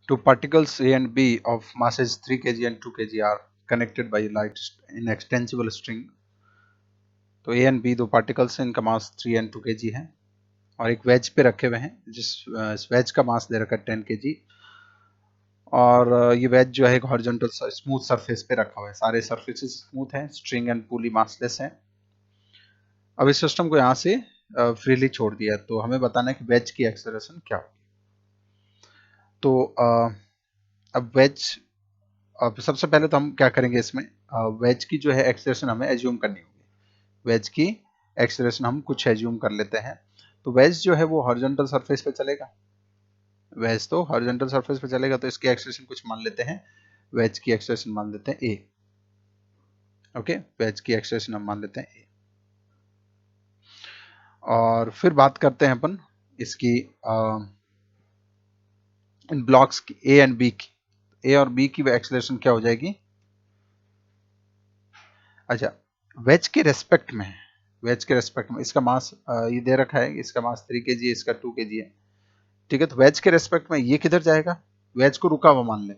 Two particles A and B of masses 3 kg and 2 kg are connected by light in extensible string. तो A and B दो particles हैं, इनका मास 3 and 2 kg है और एक veg पे रखे हुए हैं, जिस वेज का मास दे रखा है 10 kg और ये वेज जो है एक हॉरिजॉन्टल स्मूथ सरफेस पे रखा हुआ है। सारे सरफेसेस स्मूथ हैं, स्ट्रिंग एंड पुली मासलेस है। अब इस सिस्टम को यहाँ से फ्रीली छोड़ दिया, तो हमें बताना है कि वेज की एक्सेलरेशन क्या होगी। तो अब वेज, अब सबसे पहले तो हम क्या करेंगे, इसमें वेज की जो है एक्सेलरेशन हमें एज्यूम करनी होगी। वेज की एक्सेलरेशन हम कुछ एज्यूम कर लेते हैं। तो वेज जो है वो हॉरिजॉन्टल सरफेस पे चलेगा, वेज तो हॉरिजॉन्टल सरफेस पे चलेगा, तो इसकी एक्सेलरेशन कुछ मान लेते हैं, वेज की एक्सेलरेशन मान लेते हैं ए। ओके, वेज की एक्सेलरेशन हम मान लेते हैं ए। और फिर बात करते हैं अपन इसकी इन ब्लॉक्स की ए एंड बी की। ए और बी की एक्सेलरेशन क्या हो जाएगी। अच्छा, वेज के रेस्पेक्ट में, वेज के रेस्पेक्ट में इसका मास ये दे रखा है, इसका मास 3 kg है, इसका 2 kg है। ठीक है, तो वेज के रेस्पेक्ट में ये किधर जाएगा, वेज को रुका हुआ मान ले,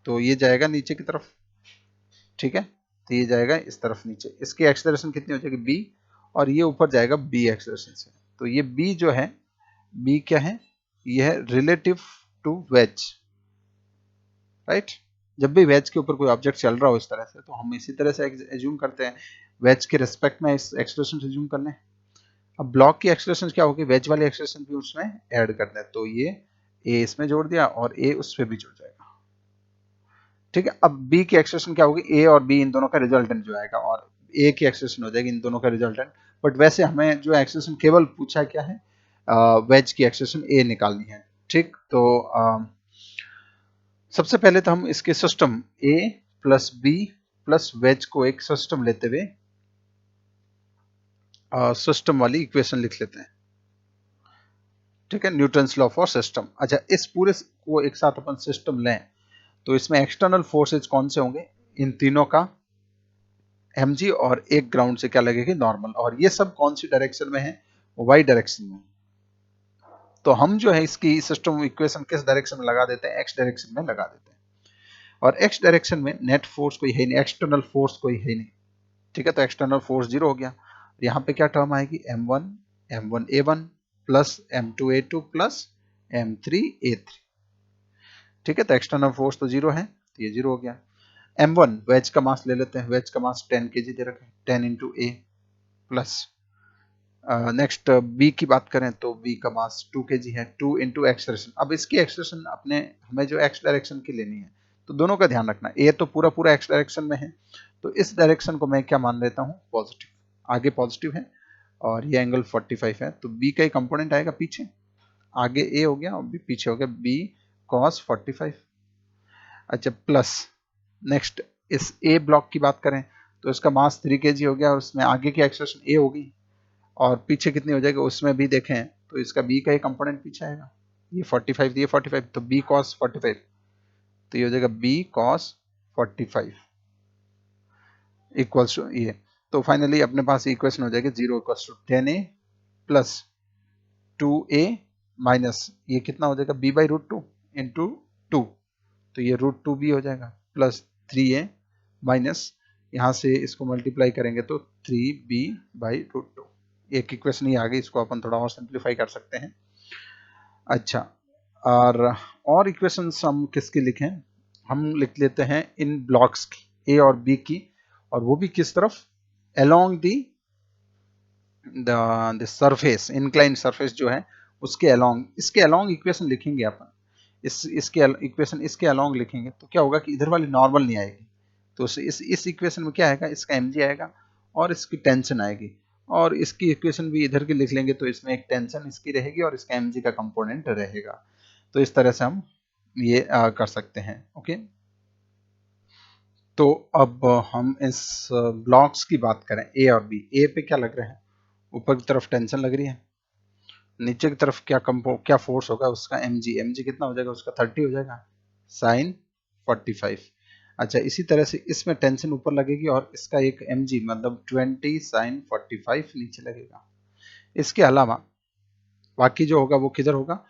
तो ये जाएगा नीचे की तरफ। ठीक है, तो ये जाएगा इस तरफ नीचे। इसकी एक्सेलरेशन कितनी हो जाएगी बी, और ये ऊपर जाएगा बी एक्सेलरेशन से। तो ये बी जो है, बी क्या है, ये है रिलेटिव टू वेज। राइट, जब भी वेज के ऊपर कोई ऑब्जेक्ट चल रहा हो इस तरह से, तो हम इसी तरह से एज्यूम करते हैं, वेज के रेस्पेक्ट में इस एक्सेलरेशन एज्यूम कर लें। अब ब्लॉक की एक्सेलरेशन क्या होगी, वेज वाली एक्सेलरेशन भी उसमें ऐड कर दें, तो ये ए इसमें जोड़ दिया और ए उस पर भी जुड़ जाएगा। ठीक है, अब बी की एक्सेलरेशन क्या होगी, ए और बी इन दोनों का रिजल्टेंट जो आएगा, और ए की एक्सेलरेशन हो जाएगी इन दोनों का रिजल्टेंट। बट वैसे हमें जो एक्सेलरेशन केवल पूछा क्या है, वेज की एक्सेलरेशन ए निकालनी है। ठीक, तो सबसे पहले तो हम इसके सिस्टम ए प्लस बी प्लस वेज को एक सिस्टम लेते हुए सिस्टम वाली इक्वेशन लिख लेते हैं। ठीक है, न्यूटन्स लॉ फॉर सिस्टम। अच्छा, इस पूरे को एक साथ अपन सिस्टम लें, तो इसमें एक्सटर्नल फोर्सेज कौन से होंगे, इन तीनों का mg और एक ग्राउंड से क्या लगेगी, नॉर्मल। और ये सब कौन सी डायरेक्शन में है, वाई डायरेक्शन में। तो हम जो है इसकी सिस्टम इक्वेशन किस डायरेक्शन में लगा देते हैं, एक्स डायरेक्शन में लगा देते हैं। और एक्स डायरेक्शन में नेट फोर्स कोई है नहीं, एक्सटर्नल फोर्स कोई है नहीं। ठीक है, तो एक्सटर्नल फोर्स 0 हो गया। यहाँ पे क्या टर्म आएगी, m1a1 plus m2a2 plus m3a3। ठीक है, तो एक्सटर्नल फोर्स तो 0 है, तो ये 0 हो गया। m1 वेज का मास ले लेते हैं, वेज का मास 10 kg दे रखे, 10 इंटू ए प्लस नेक्स्ट बी की बात करें तो बी का मास 2 kg है, 2 इंटू एक्सलेरेशन। अब इसकी एक्सलेरेशन अपने हमें जो एक्स डायरेक्शन की लेनी है, तो दोनों का ध्यान रखना, ए तो पूरा पूरा एक्स डायरेक्शन में है, तो इस डायरेक्शन को मैं क्या मान लेता हूँ, पॉजिटिव। आगे पॉजिटिव है और ये एंगल 45 है, तो बी का ही कंपोनेंट आएगा पीछे। आगे ए हो गया और बी पीछे हो गया, बी कॉस 45। अच्छा, प्लस नेक्स्ट इस ए ब्लॉक की बात करें तो इसका मास 3 kg हो गया, और उसमें आगे की एक्सलेरेशन ए होगी और पीछे कितनी हो जाएगी, उसमें भी देखें तो इसका बी का ही कंपोनेंट पीछे आएगा। ये 45, ये 45, तो बी कॉस 45, तो ये हो जाएगा बी कॉस 45 इक्वल्स टू ये। तो फाइनली अपने पास इक्वेशन हो जाएगी 0 equals to 10a plus 2a minus ये कितना हो जाएगा, b बाई रूट 2 इंटू 2, तो ये रूट 2b हो जाएगा, प्लस 3a माइनस यहाँ से इसको मल्टीप्लाई करेंगे तो 3b बाई रूट 2। एक इक्वेशन ही आ गई, इसको अपन थोड़ा और सिंप्लीफाई कर सकते हैं। अच्छा, और इक्वेशंस हम किसकी लिखें, हम लिख लेते हैं इन ब्लॉक्स की, ए और बी की, और वो भी किस तरफ, along the surface, inclined surface जो है उसके अलोंग। इसके अलोंग इक्वेशन लिखेंगे अपन, इसके इक्वेशन इसके अलोंग लिखेंगे, तो क्या होगा कि इधर वाली नॉर्मल नहीं आएगी, तो इस इक्वेशन में क्या आएगा, इसका mg आएगा और इसकी टेंशन आएगी, और इसकी इक्वेशन भी इधर की लिख लेंगे, तो इसमें एक टेंशन इसकी रहेगी और इसका mg का कंपोनेंट रहेगा। तो इस तरह से हम ये कर सकते हैं। ओके, तो अब हम इस ब्लॉक्स की बात करें, ए और बी। ए पे क्या लग रहे हैं, ऊपर की तरफ टेंशन लग रही है, नीचे की तरफ क्या फोर्स होगा, उसका mg कितना हो जाएगा, उसका 30 हो जाएगा, साइन 45। अच्छा, इसी तरह से इसमें टेंशन ऊपर लगेगी और इसका एक mg मतलब 20 साइन 45 नीचे लगेगा। इसके अलावा बाकी जो होगा वो किधर होगा,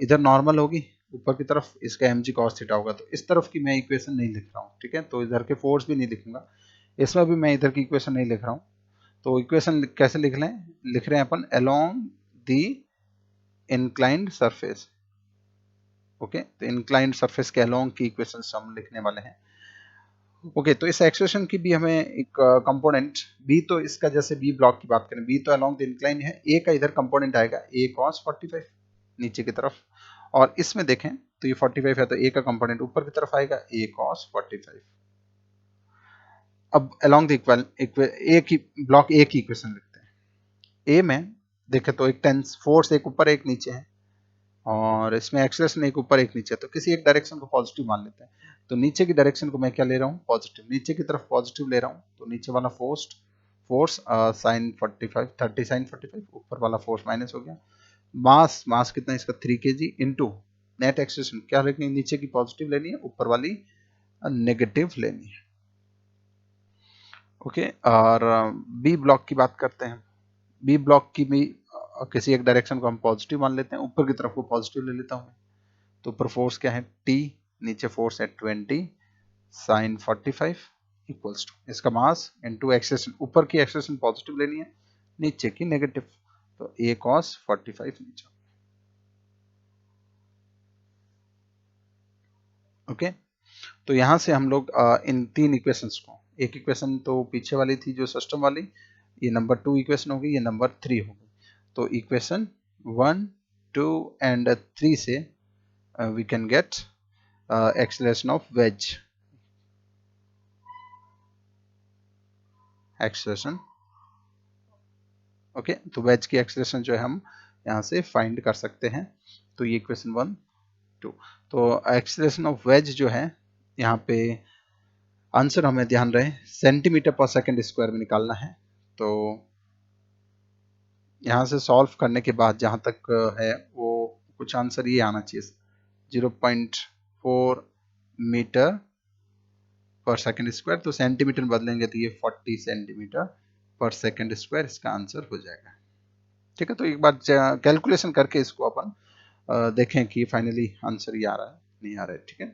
इधर नॉर्मल होगी ऊपर की तरफ इसका mg cos थीटा होगा। तो इस तरफ की मैं इक्वेशन नहीं लिख रहा हूँ, ठीक है। तो इधर के फोर्स भी नहीं लिखूंगा, इसमें भी मैं इधर की इक्वेशन नहीं लिख रहा हूँ। तो इक्वेशन कैसे लिख लें, लिख रहे हैं अपन along the inclined surface. Okay, तो इंक्लाइंड सरफेस के अलोंग की इक्वेशन हम लिखने वाले हैं। ओके, तो इस एक्सप्रेशन की भी हमें एक कंपोनेंट बी, तो इसका जैसे बी ब्लॉक की बात करें, बी तो अलोंग द इंक्लाइन है, ए का इधर कंपोनेंट आएगा ए cos 45 नीचे की तरफ, और इसमें देखें तो ये 45 है तो ए का कंपोनेंट ऊपर की तरफ आएगा ए cos 45। अब अलोंग द इक्वल ए की ब्लॉक ए की इक्वेशन लिखते हैं। ए में देखें तो एक टेंस फोर्स एक ऊपर एक नीचे है, और इसमें एक्सेलरेशन एक ऊपर एक नीचे, तो किसी एक डायरेक्शन को पॉजिटिव मान लेते हैं। तो नीचे की डायरेक्शन को मैं क्या ले रहा हूँ, पॉजिटिव, नीचे की तरफ पॉजिटिव ले रहा हूँ। तो नीचे वाला फोर्स साइन 45 30 साइन 45, ऊपर वाला फोर्स माइनस हो गया। मास कितना इसका 3 kg इंटू नेट एक्सेलरेशन क्या लेनी है, नीचे की पॉजिटिव लेनी है, ऊपर वाली नेगेटिव लेनी है। ओके, और बी ब्लॉक की बात करते हैं। बी ब्लॉक की भी किसी एक डायरेक्शन को हम पॉजिटिव मान लेते हैं, ऊपर की तरफ को पॉजिटिव ले लेता हूँ। तो ऊपर फोर्स क्या है T, नीचे फोर्स है 20 साइन 45 इक्वल्स टू इसका मास इनटू एक्सेलरेशन, ऊपर की एक्सेलरेशन पॉजिटिव लेनी है, नीचे की नेगेटिव, तो A cos 45 नीचे। ओके, तो यहां से हम लोग इन तीन इक्वेशंस को, एक इक्वेशन तो पीछे वाली थी जो सिस्टम वाली, ये नंबर 2 इक्वेशन होगी, ये नंबर 3 होगी। तो इक्वेशन 1, 2 एंड 3 से we can get acceleration of wedge, acceleration। Okay, तो वेज की एक्सेलरेशन जो है हम यहाँ से फाइंड कर सकते हैं। तो ये इक्वेशन 1, 2, तो एक्सेलरेशन ऑफ वेज जो है यहाँ पे आंसर हमें ध्यान रहे सेंटीमीटर पर सेकंड स्क्वायर में निकालना है। तो यहाँ से सॉल्व करने के बाद जहाँ तक है वो कुछ आंसर ये आना चाहिए, 0.4 मीटर पर सेकंड स्क्वायर। तो सेंटीमीटर में बदलेंगे तो ये 40 सेंटीमीटर पर सेकंड स्क्वायर इसका आंसर हो जाएगा। ठीक है, तो एक बार कैलकुलेशन करके इसको अपन देखें कि फाइनली आंसर ये आ रहा है नहीं आ रहा है। ठीक है।